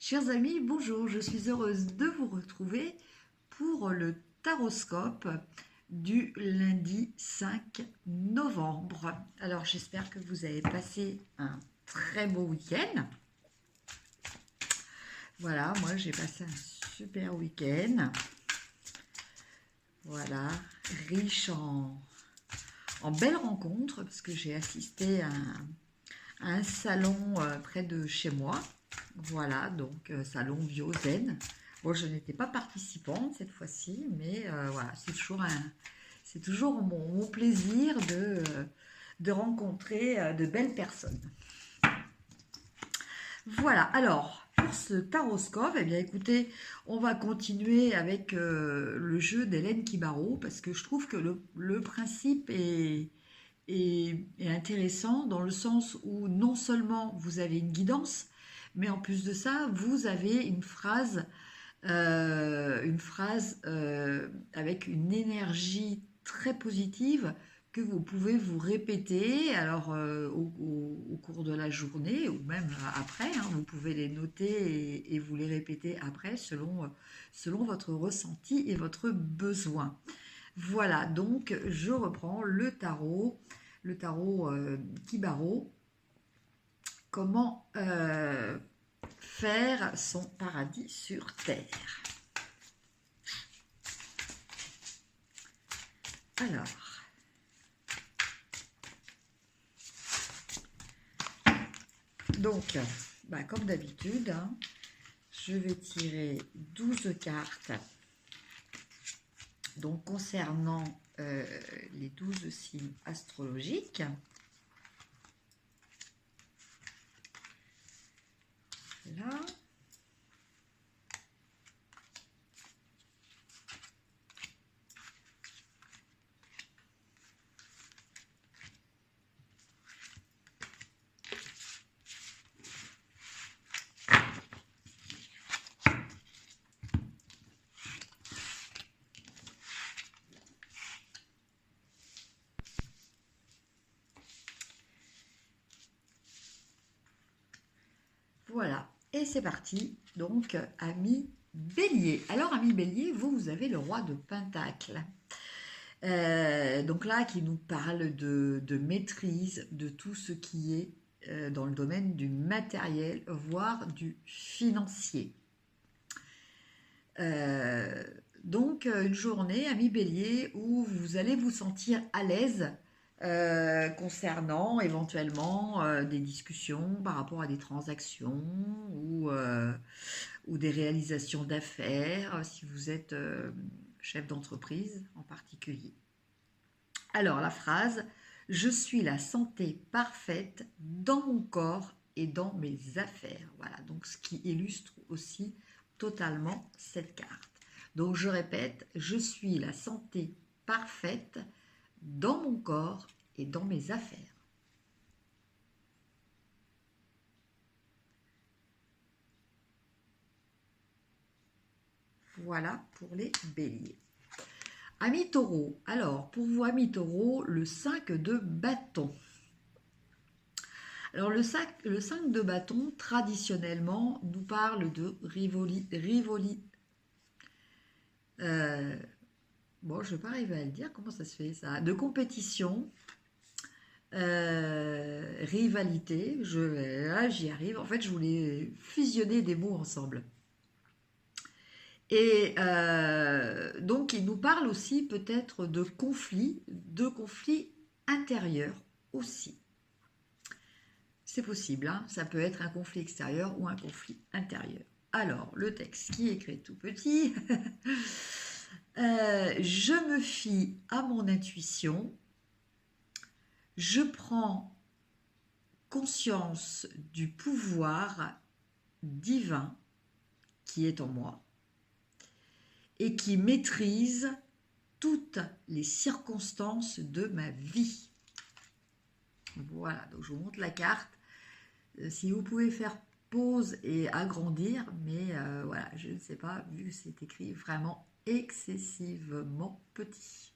Chers amis, bonjour, je suis heureuse de vous retrouver pour le taroscope du lundi 5 novembre. Alors j'espère que vous avez passé un très beau week-end. Voilà, moi j'ai passé un super week-end. Voilà, riche en belles rencontres parce que j'ai assisté à un salon près de chez moi. Voilà, donc salon Biozen. Bon, je n'étais pas participante cette fois-ci, mais voilà, c'est toujours mon plaisir de rencontrer de belles personnes. Voilà, alors, pour ce taroscope, eh bien écoutez, on va continuer avec le jeu d'Hélène Kibaro, parce que je trouve que le principe est intéressant dans le sens où non seulement vous avez une guidance, mais en plus de ça, vous avez une phrase avec une énergie très positive que vous pouvez vous répéter alors au cours de la journée ou même après. Hein, vous pouvez les noter et vous les répéter après selon votre ressenti et votre besoin. Voilà, donc je reprends le tarot Kibaro. Comment faire son paradis sur terre. Alors, donc, comme d'habitude, hein, je vais tirer 12 cartes. Donc, concernant les 12 signes astrologiques. Là. Voilà, et c'est parti. Donc, ami Bélier. Alors, ami Bélier, vous avez le roi de Pentacle. Donc là, qui nous parle de maîtrise de tout ce qui est dans le domaine du matériel, voire du financier. Donc, une journée, ami Bélier, où vous allez vous sentir à l'aise concernant éventuellement des discussions par rapport à des transactions ou des réalisations d'affaires, si vous êtes chef d'entreprise en particulier. Alors la phrase « Je suis la santé parfaite dans mon corps et dans mes affaires ». Voilà, donc ce qui illustre aussi totalement cette carte. Donc je répète, je suis la santé parfaite dans mon corps et dans mes affaires. Voilà pour les béliers. Amis taureaux, alors pour vous amis taureaux, le 5 de bâton. Alors le 5 de bâton, traditionnellement, nous parle de bon, je ne vais pas arriver à le dire, comment ça se fait ça? De compétition, rivalité, là j'y arrive. En fait, je voulais fusionner des mots ensemble. Et donc, il nous parle aussi peut-être de conflits intérieurs aussi. C'est possible, hein, ça peut être un conflit extérieur ou un conflit intérieur. Alors, le texte qui est écrit tout petit. Je me fie à mon intuition. Je prends conscience du pouvoir divin qui est en moi et qui maîtrise toutes les circonstances de ma vie. Voilà, donc je vous montre la carte. Si vous pouvez faire pause et agrandir, mais voilà, je ne sais pas, vu que c'est écrit vraiment excessivement petit.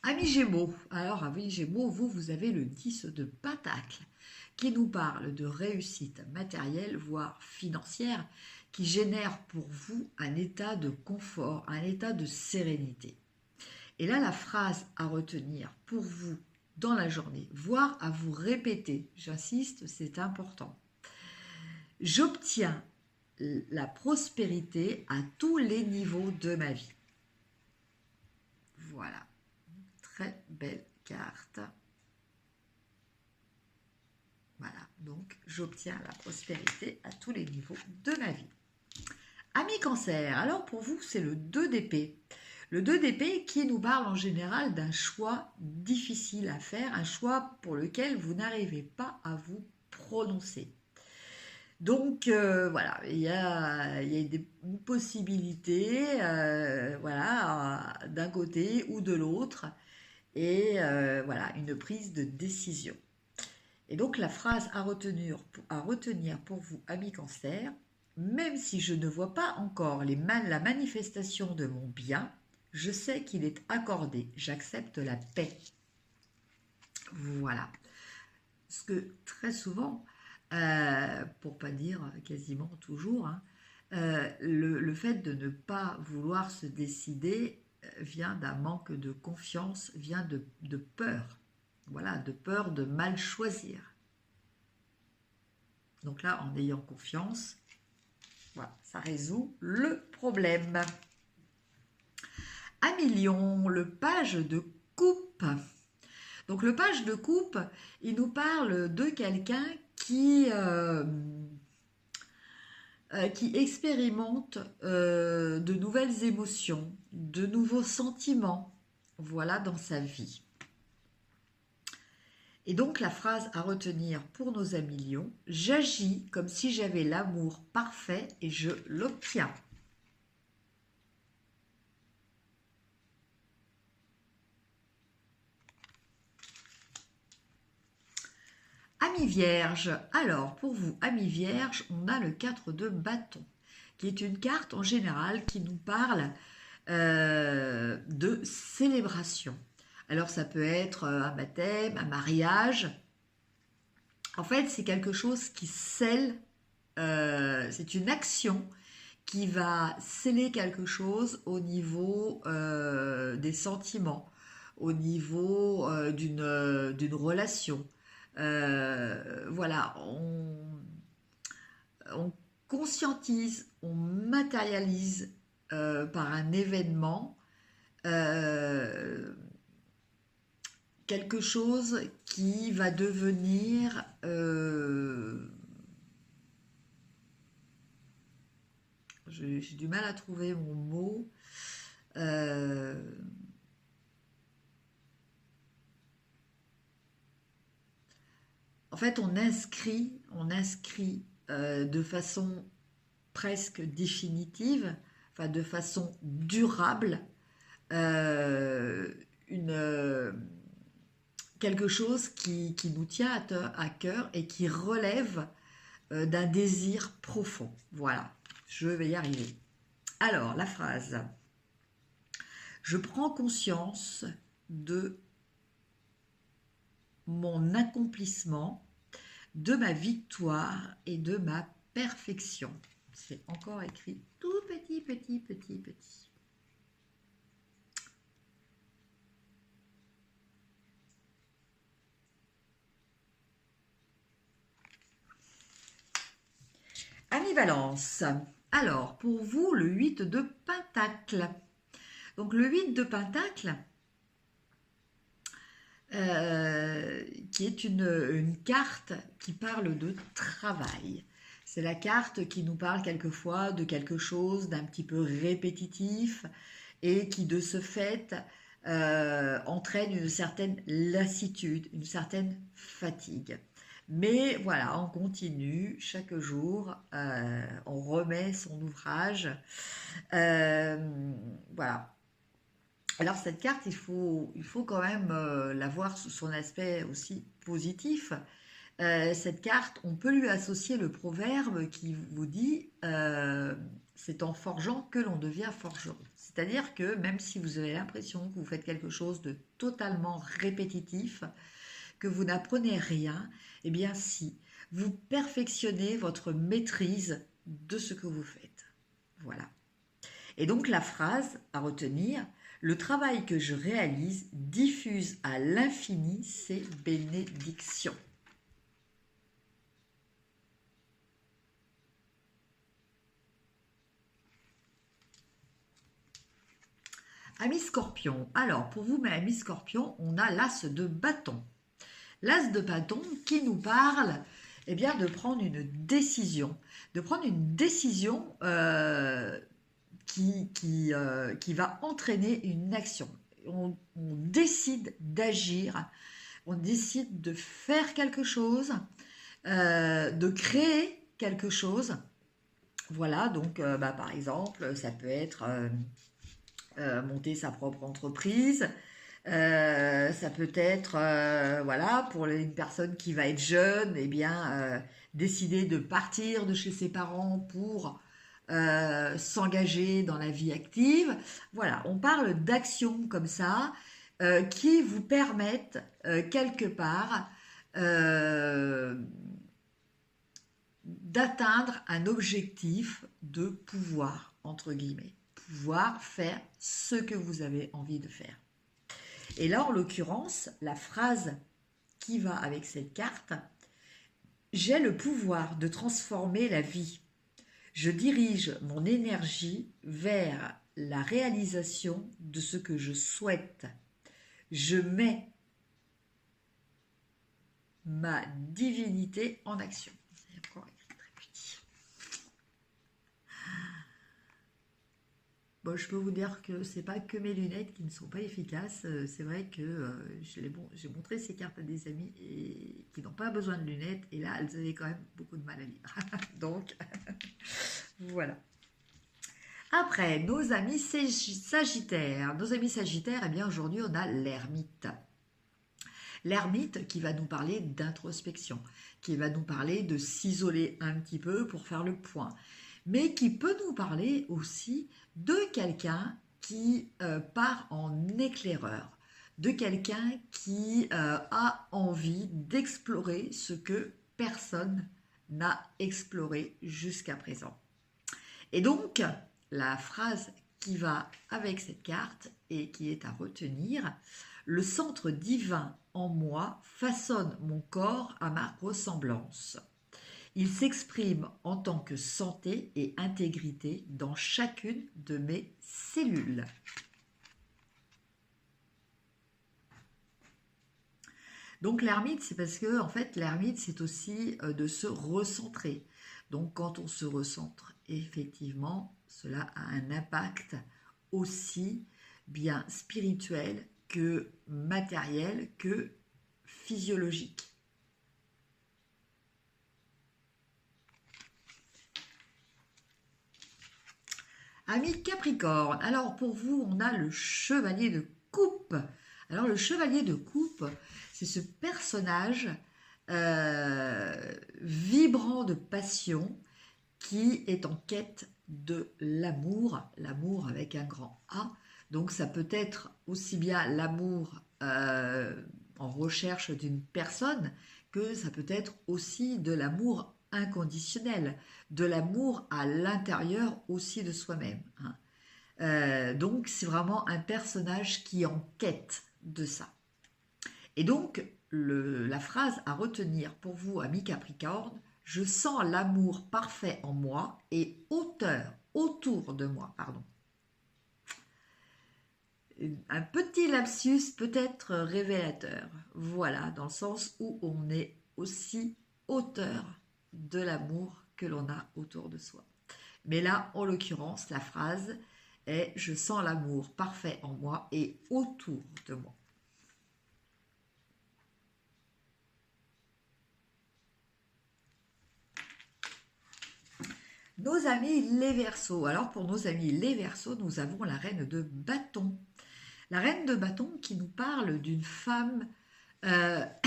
Amis Gémeaux, alors amis Gémeaux, vous avez le 10 de Pentacle qui nous parle de réussite matérielle, voire financière, qui génère pour vous un état de confort, un état de sérénité. Et là, la phrase à retenir pour vous dans la journée, voire à vous répéter, j'insiste, c'est important. J'obtiens la prospérité à tous les niveaux de ma vie. Voilà, très belle carte. Voilà, donc j'obtiens la prospérité à tous les niveaux de ma vie. Amis Cancer, alors pour vous, c'est le 2 d'épée. Le 2 d'épée qui nous parle en général d'un choix difficile à faire, un choix pour lequel vous n'arrivez pas à vous prononcer. Donc voilà, il y a des possibilités voilà, d'un côté ou de l'autre, et voilà, une prise de décision. Et donc la phrase à retenir pour vous, amis Cancer, même si je ne vois pas encore la manifestation de mon bien, je sais qu'il est accordé, j'accepte la paix. Voilà. Parce que très souvent, pour pas dire quasiment toujours, hein, le fait de ne pas vouloir se décider vient d'un manque de confiance, vient de peur. Voilà, de peur de mal choisir. Donc là, en ayant confiance, voilà, ça résout le problème. Amis Lion, le page de coupe. Donc le page de coupe, il nous parle de quelqu'un qui expérimente de nouvelles émotions, de nouveaux sentiments, voilà, dans sa vie. Et donc la phrase à retenir pour nos amis lions, j'agis comme si j'avais l'amour parfait et je l'obtiens. Amis Vierge, alors pour vous, amis Vierge, on a le 4 de bâton, qui est une carte en général qui nous parle de célébration. Alors ça peut être un baptême, un mariage. En fait, c'est quelque chose qui scelle, c'est une action qui va sceller quelque chose au niveau des sentiments, au niveau d'une relation. Voilà, on conscientise, on matérialise par un événement quelque chose qui va devenir j'ai du mal à trouver mon mot. En fait, on inscrit de façon presque définitive, enfin de façon durable, quelque chose qui nous tient à cœur et qui relève d'un désir profond. Voilà, je vais y arriver. Alors, la phrase. Je prends conscience de mon accomplissement, de ma victoire et de ma perfection. C'est encore écrit tout petit. Amis Balance, alors pour vous le 8 de Pentacle. Donc le 8 de Pentacle, qui est une carte qui parle de travail. C'est la carte qui nous parle quelquefois de quelque chose d'un petit peu répétitif et qui de ce fait entraîne une certaine lassitude, une certaine fatigue. Mais voilà, on continue chaque jour, on remet son ouvrage. Voilà. Alors cette carte, il faut quand même la voir sous son aspect aussi positif. Cette carte, on peut lui associer le proverbe qui vous dit c'est en forgeant que l'on devient forgeron. C'est-à-dire que même si vous avez l'impression que vous faites quelque chose de totalement répétitif, que vous n'apprenez rien, eh bien si, vous perfectionnez votre maîtrise de ce que vous faites. Voilà. Et donc la phrase à retenir, le travail que je réalise diffuse à l'infini ses bénédictions. Ami Scorpion, alors pour vous, mes amis Scorpion, on a l'as de bâton. L'as de bâton qui nous parle eh bien, de prendre une décision. De prendre une décision qui va entraîner une action. On décide d'agir, on décide de faire quelque chose, de créer quelque chose. Voilà, donc par exemple, ça peut être monter sa propre entreprise. Ça peut être, voilà, pour une personne qui va être jeune, eh bien, décider de partir de chez ses parents pour s'engager dans la vie active. Voilà, on parle d'actions comme ça qui vous permettent quelque part d'atteindre un objectif de pouvoir, entre guillemets, pouvoir faire ce que vous avez envie de faire. Et là, en l'occurrence, la phrase qui va avec cette carte, j'ai le pouvoir de transformer la vie. Je dirige mon énergie vers la réalisation de ce que je souhaite. Je mets ma divinité en action. C'est encore écrit très petit. Bon, je peux vous dire que c'est pas que mes lunettes qui ne sont pas efficaces. C'est vrai que j'ai montré ces cartes à des amis qui n'ont pas besoin de lunettes. Et là, elles avaient quand même beaucoup de mal à lire. Donc, voilà. Après, nos amis Sagittaires. Nos amis Sagittaires, eh bien aujourd'hui, on a l'ermite. L'ermite qui va nous parler d'introspection, qui va nous parler de s'isoler un petit peu pour faire le point, mais qui peut nous parler aussi de quelqu'un qui part en éclaireur, de quelqu'un qui a envie d'explorer ce que personne n'a exploré jusqu'à présent. Et donc, la phrase qui va avec cette carte et qui est à retenir, le centre divin en moi façonne mon corps à ma ressemblance. Il s'exprime en tant que santé et intégrité dans chacune de mes cellules. Donc l'ermite, c'est parce que en fait l'ermite, c'est aussi de se recentrer. Donc quand on se recentre, effectivement, cela a un impact aussi bien spirituel que matériel que physiologique. Amis Capricorne, alors pour vous, on a le chevalier de coupe. Alors le chevalier de coupe, c'est ce personnage vibrant de passion qui est en quête de l'amour, l'amour avec un grand A. Donc ça peut être aussi bien l'amour en recherche d'une personne que ça peut être aussi de l'amour inconditionnel, de l'amour à l'intérieur aussi de soi-même. Donc c'est vraiment un personnage qui est en quête de ça. Et donc la phrase à retenir pour vous, amis Capricorne, je sens l'amour parfait en moi et autour de moi, pardon. Un petit lapsus peut-être révélateur, voilà, dans le sens où on est aussi auteur de l'amour que l'on a autour de soi. Mais là, en l'occurrence, la phrase est « Je sens l'amour parfait en moi et autour de moi ». Nos amis les Verseaux. Alors pour nos amis les Verseaux, nous avons la reine de bâton. La reine de bâton qui nous parle d'une femme, une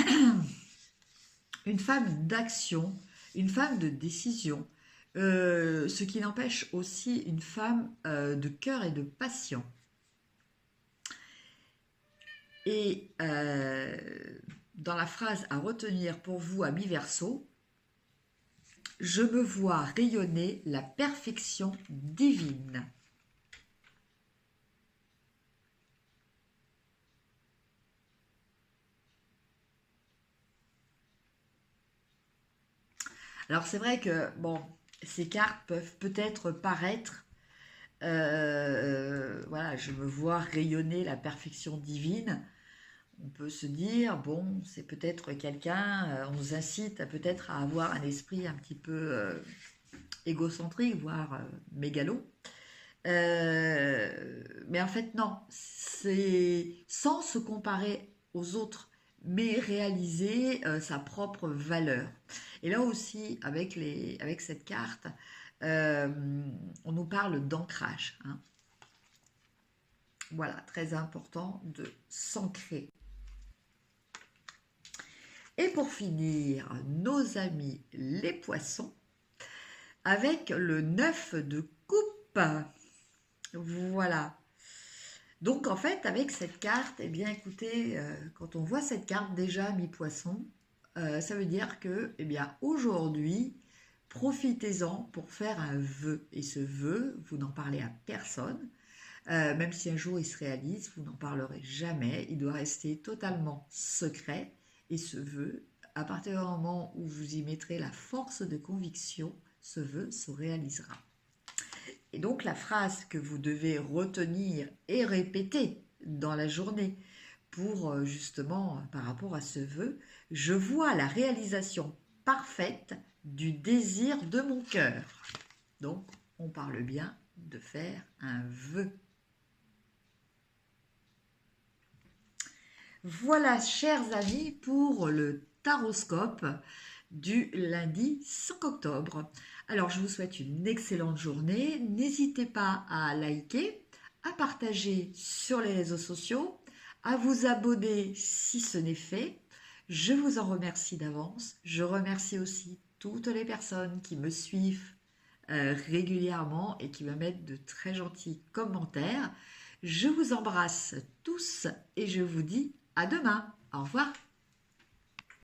femme d'action, une femme de décision, Ce qui n'empêche aussi une femme de cœur et de passion. Et dans la phrase à retenir pour vous, amis Verseau, je me vois rayonner la perfection divine. Alors c'est vrai que, bon, ces cartes peuvent peut-être paraître, voilà, je me vois rayonner la perfection divine. On peut se dire, bon, c'est peut-être quelqu'un, on nous incite peut-être à avoir un esprit un petit peu égocentrique, voire mégalo. Mais en fait, non, c'est sans se comparer aux autres, mais réaliser sa propre valeur. Et là aussi, avec cette carte, euh, on nous parle d'ancrage, hein. Voilà, très important de s'ancrer. Et pour finir, nos amis les poissons, avec le 9 de coupe. Voilà. Donc en fait, avec cette carte, eh bien écoutez, quand on voit cette carte déjà mi-poisson, ça veut dire que, eh bien aujourd'hui, profitez-en pour faire un vœu. Et ce vœu, vous n'en parlez à personne. Même si un jour il se réalise, vous n'en parlerez jamais. Il doit rester totalement secret. Et ce vœu, à partir du moment où vous y mettrez la force de conviction, ce vœu se réalisera. Et donc la phrase que vous devez retenir et répéter dans la journée pour justement par rapport à ce vœu, je vois la réalisation parfaite du désir de mon cœur. Donc on parle bien de faire un vœu. Voilà, chers amis, pour le taroscope du lundi 5 octobre. Alors, je vous souhaite une excellente journée. N'hésitez pas à liker, à partager sur les réseaux sociaux, à vous abonner si ce n'est fait. Je vous en remercie d'avance. Je remercie aussi toutes les personnes qui me suivent régulièrement et qui me mettent de très gentils commentaires. Je vous embrasse tous et je vous dis à demain. Au revoir.